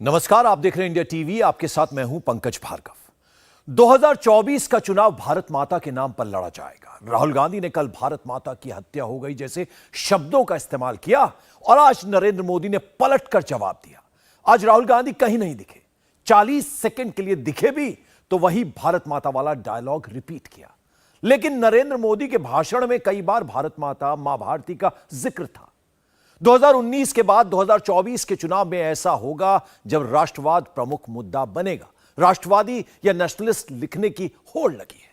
नमस्कार, आप देख रहे हैं इंडिया टीवी। आपके साथ मैं हूं पंकज भार्गव। 2024 का चुनाव भारत माता के नाम पर लड़ा जाएगा। राहुल गांधी ने कल भारत माता की हत्या हो गई जैसे शब्दों का इस्तेमाल किया और आज नरेंद्र मोदी ने पलटकर जवाब दिया। आज राहुल गांधी कहीं नहीं दिखे, 40 सेकंड के लिए दिखे भी तो वही भारत माता वाला डायलॉग रिपीट किया। लेकिन नरेंद्र मोदी के भाषण में कई बार भारत माता, मां भारती का जिक्र था। 2019 के बाद 2024 के चुनाव में ऐसा होगा जब राष्ट्रवाद प्रमुख मुद्दा बनेगा। राष्ट्रवादी या नेशनलिस्ट लिखने की होड़ लगी है।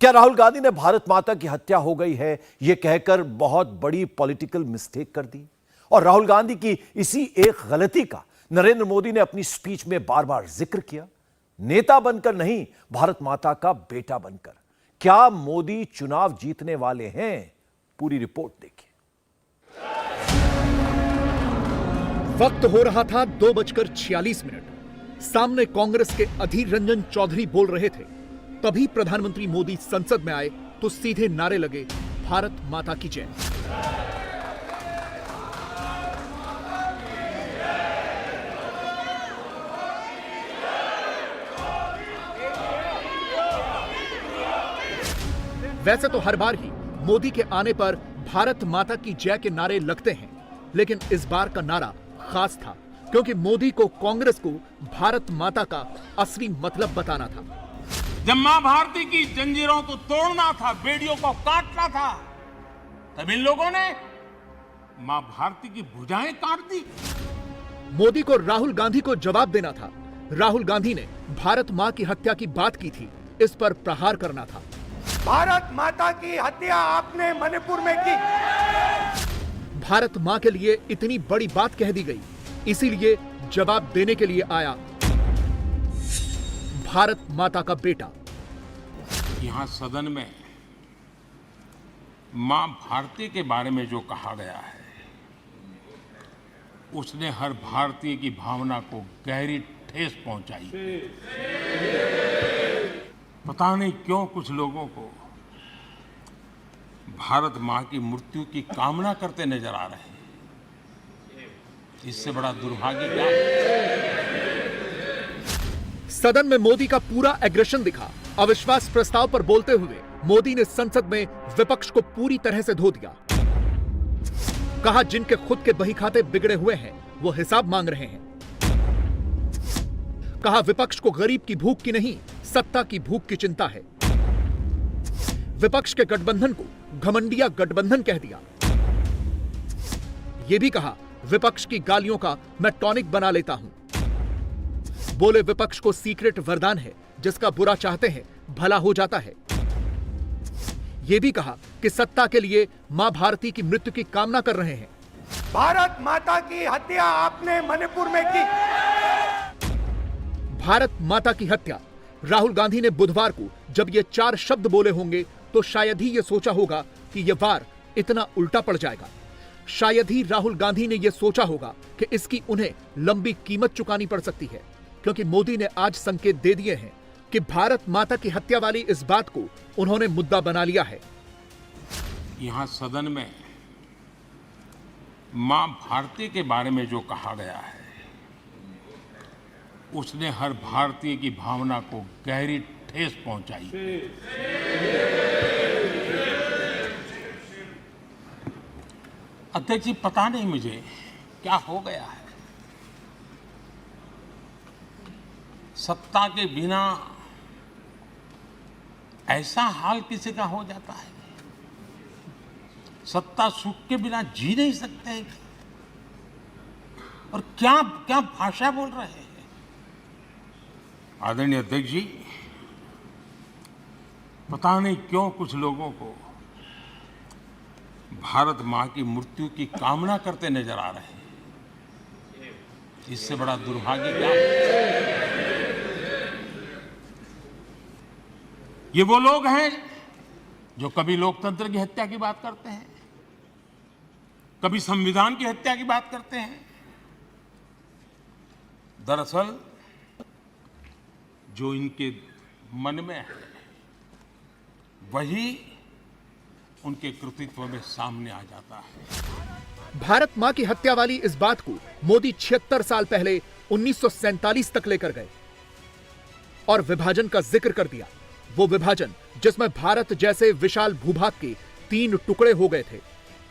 क्या राहुल गांधी ने भारत माता की हत्या हो गई है यह कहकर बहुत बड़ी पॉलिटिकल मिस्टेक कर दी? और राहुल गांधी की इसी एक गलती का नरेंद्र मोदी ने अपनी स्पीच में बार बार जिक्र किया। नेता बनकर नहीं, भारत माता का बेटा बनकर। क्या मोदी चुनाव जीतने वाले हैं? पूरी रिपोर्ट देखिए। वक्त हो रहा था 2:46। सामने कांग्रेस के अधीर रंजन चौधरी बोल रहे थे। तभी प्रधानमंत्री मोदी संसद में आए तो सीधे नारे लगे, भारत माता की जय। वैसे तो हर बार ही मोदी के आने पर भारत माता की जय के नारे लगते हैं, लेकिन इस बार का नारा खास था क्योंकि मोदी को कांग्रेस को भारत माता का असली मतलब बताना था। जब मां भारती की जंजीरों को तोड़ना था, बेड़ियों को काटना था, तब इन लोगों ने मां भारती की भुजाएं काट दी। मोदी को राहुल गांधी को जवाब देना था। राहुल गांधी ने भारत मां की हत्या की बात की थी, इस पर प्रहार करना था। भारत माता की हत्या आपने मणिपुर में की। भारत मां के लिए इतनी बड़ी बात कह दी गई, इसीलिए जवाब देने के लिए आया भारत माता का बेटा। यहां सदन में मां भारती के बारे में जो कहा गया है, उसने हर भारतीय की भावना को गहरी ठेस पहुंचाई। पता नहीं क्यों कुछ लोगों को भारत मां की मृत्यु की कामना करते नजर आ रहे हैं। इससे बड़ा दुर्भाग्य क्या है? सदन में मोदी का पूरा एग्रेशन दिखा। अविश्वास प्रस्ताव पर बोलते हुए मोदी ने संसद में विपक्ष को पूरी तरह से धो दिया। कहा, जिनके खुद के बही खाते बिगड़े हुए हैं वो हिसाब मांग रहे हैं। कहा, विपक्ष को गरीब की भूख की नहीं, सत्ता की भूख की चिंता है। विपक्ष के गठबंधन को घमंडिया गठबंधन कह दिया। यह भी कहा, विपक्ष की गालियों का मैं टॉनिक बना लेता हूं। बोले, विपक्ष को सीक्रेट वरदान है, जिसका बुरा चाहते हैं भला हो जाता है। यह भी कहा कि सत्ता के लिए मां भारती की मृत्यु की कामना कर रहे हैं। भारत माता की हत्या आपने मणिपुर में की। भारत माता की हत्या। राहुल गांधी ने बुधवार को जब ये 4 शब्द बोले होंगे तो शायद ही ये सोचा होगा कि यह वार इतना उल्टा पड़ जाएगा। शायद ही राहुल गांधी ने यह सोचा होगा कि इसकी उन्हें लंबी कीमत चुकानी पड़ सकती है, क्योंकि मोदी ने आज संकेत दे दिए हैं कि भारत माता की हत्या वाली इस बात को उन्होंने मुद्दा बना लिया है। यहां सदन में मां भारती के बारे में जो कहा गया है, उसने हर भारतीय की भावना को गहरी ठेस पहुंचाई। अध्यक्ष जी, पता नहीं मुझे क्या हो गया है। सत्ता के बिना ऐसा हाल किसी का हो जाता है। सत्ता सुख के बिना जी नहीं सकते। और क्या क्या भाषा बोल रहे हैं। आदरणीय अध्यक्ष जी, पता नहीं क्यों कुछ लोगों को भारत मां की मृत्यु की कामना करते नजर आ रहे हैं। इससे बड़ा दुर्भाग्य क्या है? ये वो लोग हैं जो कभी लोकतंत्र की हत्या की बात करते हैं, कभी संविधान की हत्या की बात करते हैं। दरअसल जो इनके मन में है वही उनके कृतित्व में सामने आ जाता है। भारत मां की हत्या वाली इस बात को मोदी 76 साल पहले 1947 तक लेकर गए और विभाजन का जिक्र कर दिया। वो विभाजन जिसमें भारत जैसे विशाल भूभाग के 3 टुकड़े हो गए थे,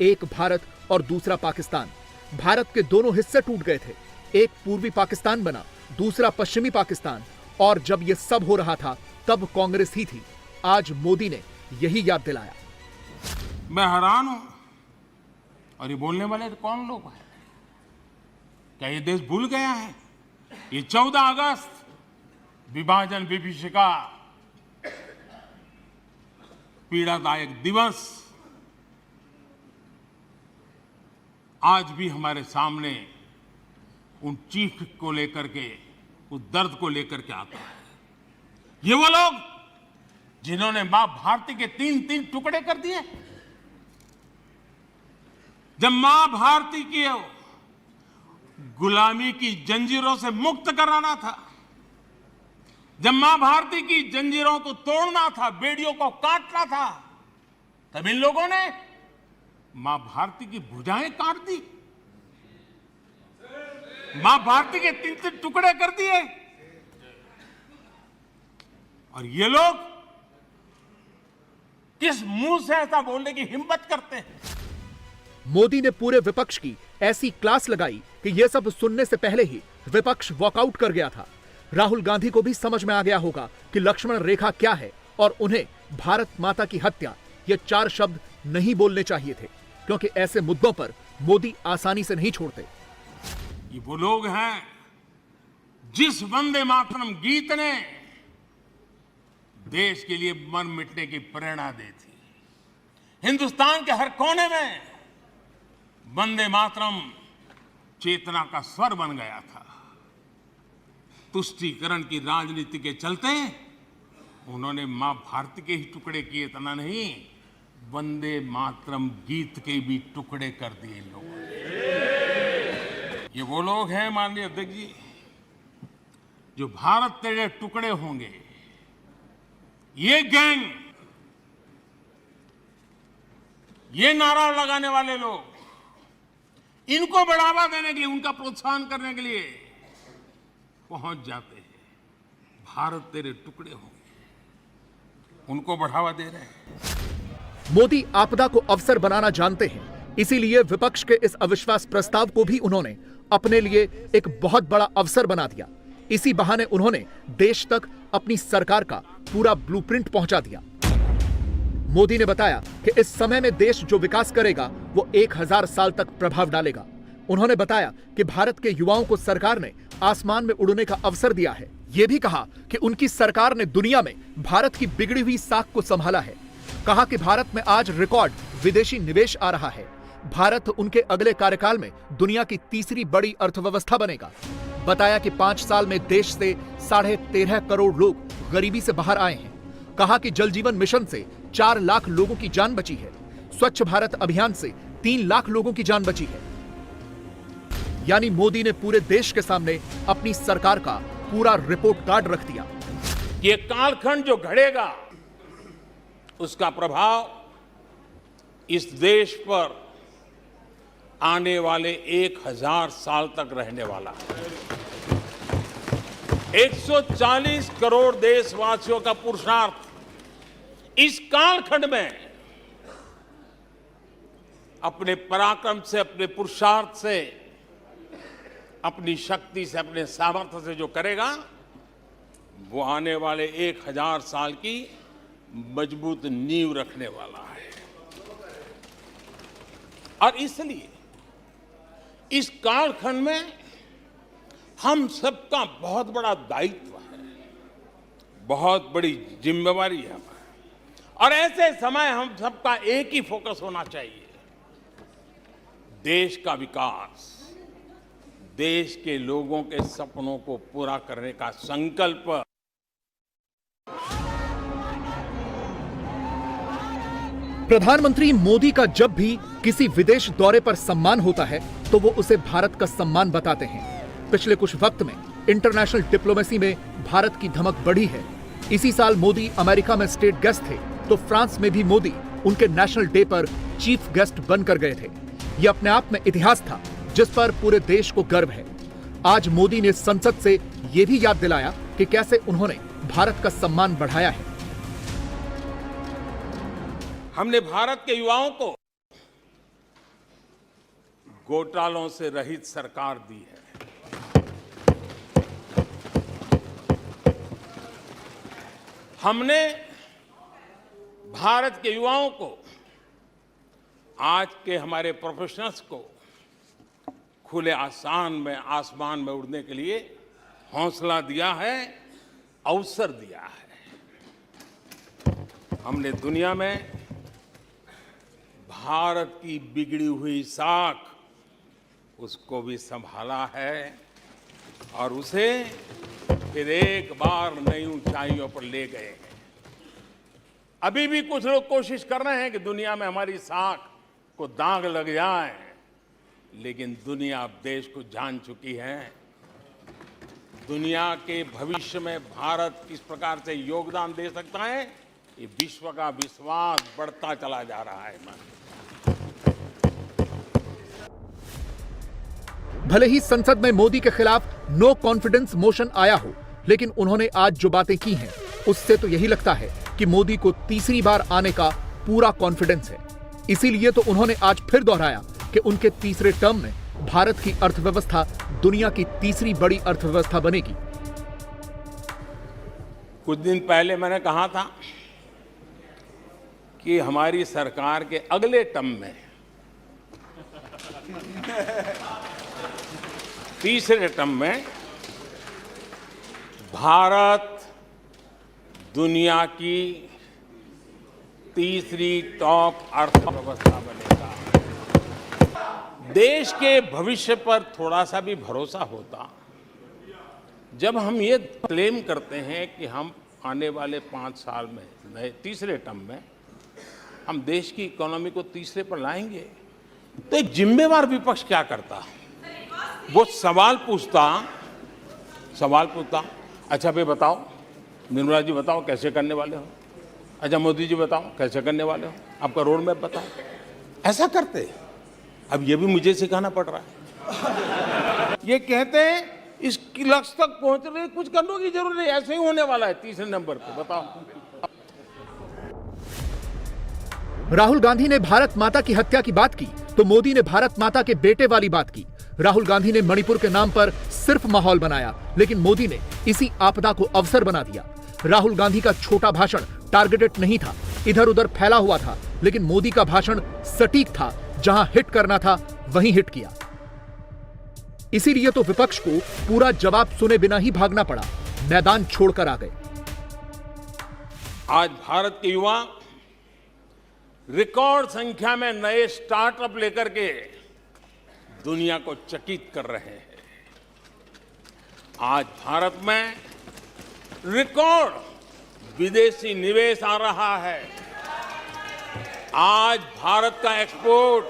एक भारत और दूसरा पाकिस्तान। भारत के दोनों हिस्से टूट गए थे, एक पूर्वी पाकिस्तान बना, दूसरा पश्चिमी पाकिस्तान। और जब यह सब हो रहा था तब कांग्रेस ही थी। आज मोदी ने यही याद दिलाया। मैं हैरान हूं, और ये बोलने वाले कौन लोग हैं? क्या ये देश भूल गया है? ये 14 अगस्त विभाजन विभीषिका पीड़ादायक दिवस आज भी हमारे सामने उन चीख को लेकर के, उस दर्द को लेकर के आता है। ये वो लोग जिन्होंने मां भारती के 3-3 टुकड़े कर दिए। जब मां भारती की गुलामी की जंजीरों से मुक्त कराना था, जब मां भारती की जंजीरों को तोड़ना था, बेड़ियों को काटना था, तब इन लोगों ने मां भारती की भुजाएं काट दी, मां भारती के 3-3 टुकड़े कर दिए। और ये लोग किस मुंह से ऐसा बोलने की हिम्मत करते हैं? मोदी ने पूरे विपक्ष की ऐसी क्लास लगाई कि यह सब सुनने से पहले ही विपक्ष वॉकआउट कर गया था। राहुल गांधी को भी समझ में आ गया होगा कि लक्ष्मण रेखा क्या है और उन्हें भारत माता की हत्या ये 4 शब्द नहीं बोलने चाहिए थे, क्योंकि ऐसे मुद्दों पर मोदी आसानी से नहीं छोड़ते। ये वो लोग हैं जिस वंदे मातरम गीत ने देश के लिए मर मिटने की प्रेरणा दी थी। हिंदुस्तान के हर कोने में वंदे मातरम चेतना का स्वर बन गया था। तुष्टीकरण की राजनीति के चलते उन्होंने मां भारती के ही टुकड़े किए, इतना नहीं, वंदे मातरम गीत के भी टुकड़े कर दिए लोगों ने। ये वो लोग हैं माननीय अध्यक्ष जी, जो भारत तेरे टुकड़े होंगे, ये गैंग, ये नारा लगाने वाले लोग, इनको बढ़ावा देने के लिए, उनका प्रोत्साहन करने के लिए पहुंच जाते हैं। भारत तेरे टुकड़े होंगे, उनको बढ़ावा दे रहे हैं। मोदी आपदा को अवसर बनाना जानते हैं, इसीलिए विपक्ष के इस अविश्वास प्रस्ताव को भी उन्होंने अपने लिए एक बहुत बड़ा अवसर बना दिया। इसी बहाने उन्होंने देश तक अपनी सरकार का पूरा ब्लूप्रिंट पहुंचा दिया। मोदी ने बताया कि इस समय में देश जो विकास करेगा वो 1000 साल तक प्रभाव डालेगा। उन्होंने बताया कि भारत के युवाओं को सरकार ने आसमान में उड़ने का अवसर दिया है। यह भी कहा कि उनकी सरकार ने दुनिया में भारत की बिगड़ी हुई साख को संभाला है। कहा कि भारत में आज रिकॉर्ड विदेशी निवेश आ रहा है। भारत उनके अगले कार्यकाल में दुनिया की तीसरी बड़ी अर्थव्यवस्था बनेगा। बताया कि 5 साल में देश से 13.5 करोड़ लोग गरीबी से बाहर आए हैं। कहा कि जल जीवन मिशन से 4 लाख लोगों की जान बची है। स्वच्छ भारत अभियान से 3 लाख लोगों की जान बची है। यानी मोदी ने पूरे देश के सामने अपनी सरकार का पूरा रिपोर्ट कार्ड रख दिया। ये कालखंड जो घड़ेगा, उसका प्रभाव इस देश पर आने वाले 1000 साल तक रहने वाला है। 140 करोड़ देशवासियों का पुरुषार्थ इस कालखंड में अपने पराक्रम से, अपने पुरुषार्थ से, अपनी शक्ति से, अपने सामर्थ्य से जो करेगा, वो आने वाले 1000 साल की मजबूत नींव रखने वाला है। और इसलिए इस कालखंड में हम सबका बहुत बड़ा दायित्व है, बहुत बड़ी जिम्मेवारी है। और ऐसे समय हम सबका एक ही फोकस होना चाहिए, देश का विकास, देश के लोगों के सपनों को पूरा करने का संकल्प। प्रधानमंत्री मोदी का जब भी किसी विदेश दौरे पर सम्मान होता है तो वो उसे भारत का सम्मान बताते हैं। पिछले कुछ वक्त में इंटरनेशनल डिप्लोमेसी में भारत की धमक बढ़ी है। इसी साल मोदी अमेरिका में स्टेट गेस्ट थे तो फ्रांस में भी मोदी उनके नेशनल डे पर चीफ गेस्ट बनकर गए थे। यह अपने आप में इतिहास था जिस पर पूरे देश को गर्व है। आज मोदी ने संसद से यह भी याद दिलाया कि कैसे उन्होंने भारत का सम्मान बढ़ाया है। हमने भारत के युवाओं को घोटालों से रहित सरकार दी है। हमने भारत के युवाओं को, आज के हमारे प्रोफेशनल्स को खुले आसमान में उड़ने के लिए हौसला दिया है, अवसर दिया है। हमने दुनिया में भारत की बिगड़ी हुई साख, उसको भी संभाला है और उसे फिर एक बार नई ऊंचाइयों पर ले गए हैं। अभी भी कुछ लोग कोशिश कर रहे हैं कि दुनिया में हमारी साख को दाग लग जाए, लेकिन दुनिया अब देश को जान चुकी है। दुनिया के भविष्य में भारत किस प्रकार से योगदान दे सकता है, ये विश्व का विश्वास बढ़ता चला जा रहा है। भले ही संसद में मोदी के खिलाफ नो कॉन्फिडेंस मोशन आया हो, लेकिन उन्होंने आज जो बातें की हैं, उससे तो यही लगता है कि मोदी को तीसरी बार आने का पूरा कॉन्फिडेंस है। इसीलिए तो उन्होंने आज फिर दोहराया कि उनके तीसरे टर्म में भारत की अर्थव्यवस्था दुनिया की तीसरी बड़ी अर्थव्यवस्था बनेगी। कुछ दिन पहले मैंने कहा था कि हमारी सरकार के अगले टर्म में, तीसरे टर्म में, भारत दुनिया की तीसरी टॉप अर्थव्यवस्था बनेगा। देश के भविष्य पर थोड़ा सा भी भरोसा होता जब हम ये क्लेम करते हैं कि हम आने वाले 5 साल में, नए तीसरे टर्म में, हम देश की इकोनॉमी को तीसरे पर लाएंगे, तो एक जिम्मेवार विपक्ष क्या करता? वो सवाल पूछता, अच्छा भाई बताओ, निर्मला जी बताओ कैसे करने वाले हो, अच्छा मोदी जी बताओ कैसे करने वाले हो, आपका रोड मैप बताओ। ऐसा करते। अब ये भी मुझे सिखाना पड़ रहा है। ये कहते हैं इसकी लक्ष्य तक पहुंच रहे, कुछ करने की जरूरत नहीं, ऐसे ही होने वाला है तीसरे नंबर पे। बताओ। राहुल गांधी ने भारत माता की हत्या की बात की तो मोदी ने भारत माता के बेटे वाली बात की। राहुल गांधी ने मणिपुर के नाम पर सिर्फ माहौल बनाया, लेकिन मोदी ने इसी आपदा को अवसर बना दिया। राहुल गांधी का छोटा भाषण टारगेटेड नहीं था, इधर उधर फैला हुआ था, लेकिन मोदी का भाषण सटीक था, जहां हिट करना था वहीं हिट किया। इसीलिए तो विपक्ष को पूरा जवाब सुने बिना ही भागना पड़ा, मैदान छोड़कर आ गए। आज भारत के युवा रिकॉर्ड संख्या में नए स्टार्टअप लेकर के दुनिया को चकित कर रहे हैं। आज भारत में रिकॉर्ड विदेशी निवेश आ रहा है। आज भारत का एक्सपोर्ट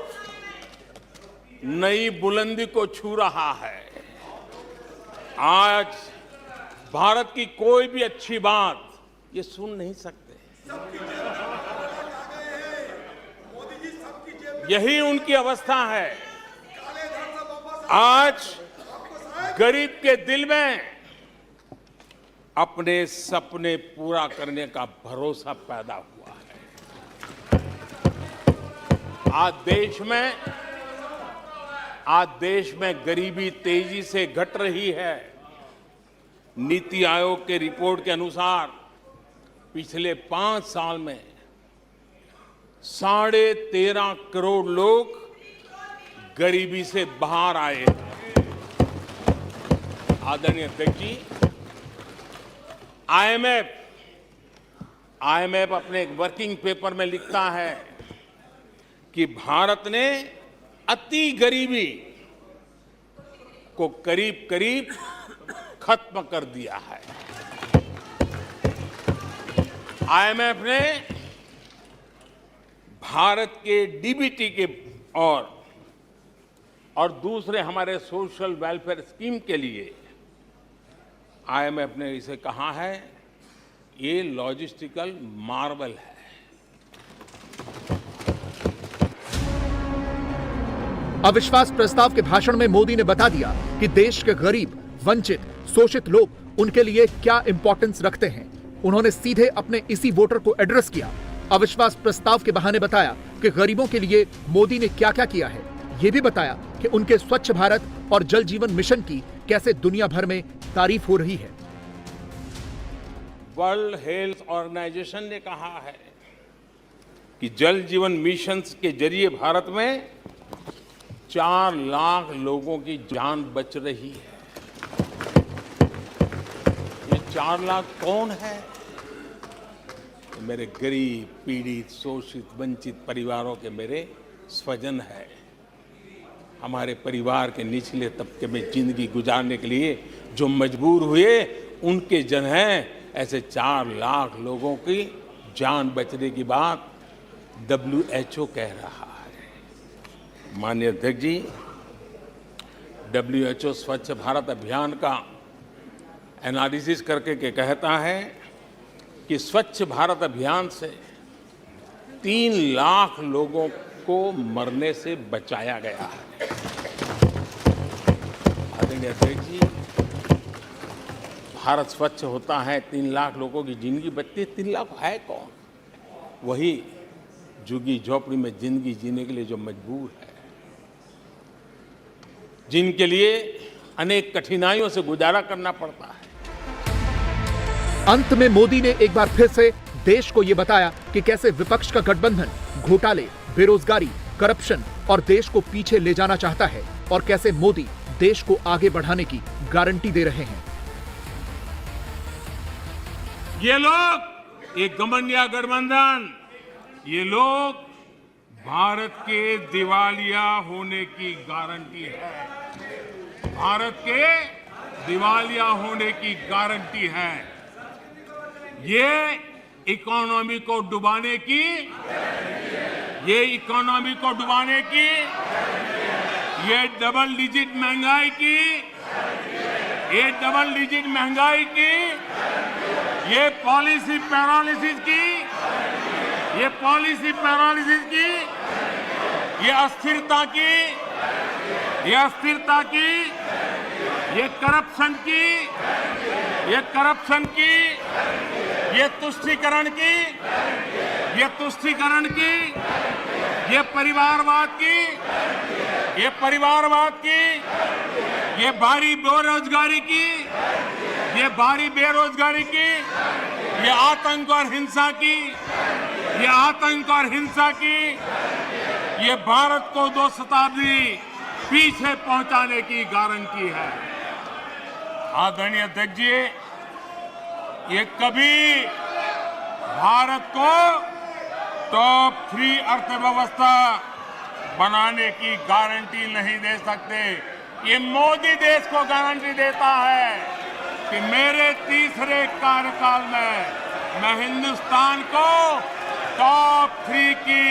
नई बुलंदी को छू रहा है। आज भारत की कोई भी अच्छी बात ये सुन नहीं सकते। यही उनकी अवस्था है। आज गरीब के दिल में अपने सपने पूरा करने का भरोसा पैदा हुआ है। आज देश में गरीबी तेजी से घट रही है। नीति आयोग के रिपोर्ट के अनुसार पिछले 5 साल में 13.5 करोड़ लोग गरीबी से बाहर आए। आदरणीय अध्यक्ष जी, आईएमएफ अपने एक वर्किंग पेपर में लिखता है कि भारत ने अति गरीबी को करीब करीब खत्म कर दिया है। आईएमएफ ने भारत के डीबीटी के और दूसरे हमारे सोशल वेलफेयर स्कीम के लिए आईएमएफ ने इसे कहा है, ये लॉजिस्टिकल मार्वल है। अविश्वास प्रस्ताव के भाषण में मोदी ने बता दिया कि देश के गरीब, वंचित, शोषित लोग उनके लिए क्या इंपॉर्टेंस रखते हैं। उन्होंने सीधे अपने इसी वोटर को एड्रेस किया। अविश्वास प्रस्ताव के बहाने बताया कि गरीबों के लिए मोदी ने क्या क्या किया है। ये भी बताया कि उनके स्वच्छ भारत और जल जीवन मिशन की कैसे दुनिया भर में तारीफ हो रही है। वर्ल्ड हेल्थ ऑर्गेनाइजेशन ने कहा है कि जल जीवन मिशन के जरिए भारत में 4 लाख लोगों की जान बच रही है। ये 4 लाख कौन है? मेरे गरीब, पीड़ित, शोषित, वंचित परिवारों के मेरे स्वजन है। हमारे परिवार के निचले तबके में जिंदगी गुजारने के लिए जो मजबूर हुए उनके जन हैं। ऐसे 4 लाख लोगों की जान बचने की बात WHO कह रहा है। माननीय अध्यक्ष जी, WHO स्वच्छ भारत अभियान का एनालिसिस करके के कहता है कि स्वच्छ भारत अभियान से 3 लाख लोगों को मरने से बचाया गया है। आदरणीय अध्यक्ष जी, भारत स्वच्छ होता है, 3 लाख लोगों की जिंदगी बचती है। 3 लाख है कौन? वही झुग्गी झोपड़ी में जिंदगी जीने के लिए जो मजबूर है, जिनके लिए अनेक कठिनाइयों से गुजारा करना पड़ता है। अंत में मोदी ने एक बार फिर से देश को यह बताया कि कैसे विपक्ष का गठबंधन घोटाले, बेरोजगारी, करप्शन और देश को पीछे ले जाना चाहता है और कैसे मोदी देश को आगे बढ़ाने की गारंटी दे रहे हैं। ये लोग, ये गठबंधन गठबंधन, ये लोग भारत के दिवालिया होने की गारंटी है। भारत के दिवालिया होने की गारंटी है। ये इकोनॉमी को डुबाने की, ये इकोनॉमी को डुबाने की, ये डबल डिजिट महंगाई की, ये डबल डिजिट महंगाई की, ये पॉलिसी पैरालिसिस की, ये पॉलिसी पैरालिसिस की, ये अस्थिरता की, ये अस्थिरता की, ये करप्शन की, ये करप्शन की, ये तुष्टीकरण की, ये तुष्टीकरण की, ये परिवारवाद की, ये परिवारवाद की, ये भारी बेरोजगारी की, ये भारी बेरोजगारी की, ये आतंक और हिंसा की, ये आतंक और हिंसा की, ये भारत को 2 शताब्दी पीछे पहुंचाने की गारंटी है। आदरणीय अध्यक्ष जी, ये कभी भारत को टॉप 3 अर्थव्यवस्था बनाने की गारंटी नहीं दे सकते। ये मोदी देश को गारंटी देता है कि मेरे तीसरे कार्यकाल में मैं हिंदुस्तान को टॉप 3 की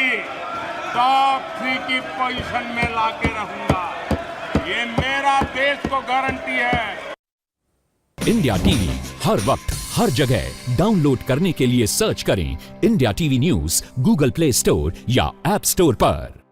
पोजीशन में लाके रहूंगा। ये मेरा देश को गारंटी है। इंडिया टीवी हर वक्त हर जगह डाउनलोड करने के लिए सर्च करें India TV news Google play store या ऐप स्टोर पर।